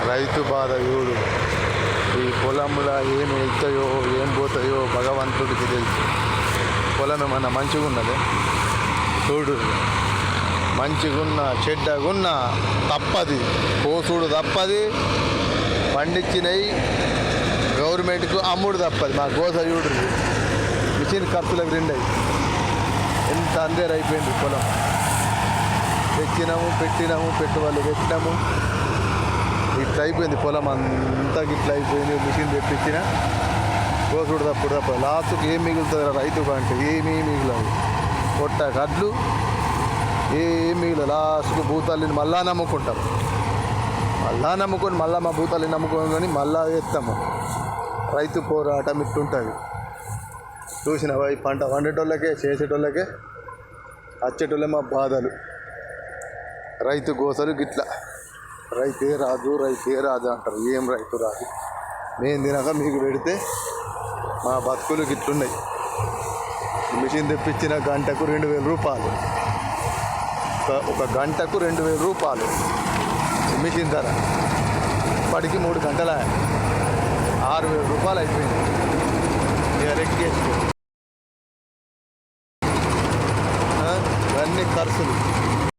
రైతు బాధ చూడు. ఈ పొలంలో ఏం వెళ్తాయో ఏం పోతాయో భగవంతుడికి తెలుసు. పొలం ఏమన్నా మంచిగా ఉన్నది చూడు. మంచిగున్న చెడ్డగున్న తప్పది, కోసుడు తప్పది, పండించినవి గవర్నమెంట్కు అమ్ముడు తప్పది. మా గోస చూడు, మిషన్ ఖర్చులకు రెండయి ఎంత అందరు అయిపోయింది. పొలం తెచ్చినాము, పెట్టినాము, పెట్టుబడులు పెట్టినాము, ఇట్లా అయిపోయింది. పొలం అంతా ఇట్లా అయిపోయింది. మిషన్ తెప్పించిన కోసుడు తప్ప లాస్ట్కి ఏం మిగులుతుంది రైతుకు అంటే ఏమీ మిగిలదు. పొట్ట కడ్లు ఏం మిగిలదు. లాస్ట్కు భూతాల్ని మళ్ళా నమ్ముకుంటాం. మళ్ళా నమ్ముకొని మళ్ళీ మా భూతాల్ని నమ్ముకొని మళ్ళా వేస్తాము. రైతు పోరాటం ఇట్టుంటుంది. చూసినావా, ఈ పంట వండేటోళ్ళకే చేసేటోళ్ళకే వచ్చేటోళ్ళే మా బాధలు. రైతు గోసలు గిట్ల. రైతే రాజు, రైతే రాజు అంటారు. ఏం రైతు రాజు? మేము తినక మీకు పెడితే మా బతుకులు గిట్లున్నాయి. మిషన్ తెప్పించిన గంటకు 2,000 రూపాయలు. ఒక గంటకు 2,000 రూపాయలు మిషన్ ధర. ఇప్పటికి 3 గంటల 6,000 రూపాయలు అయిపోయింది. ఇక రెక్కేసుకో.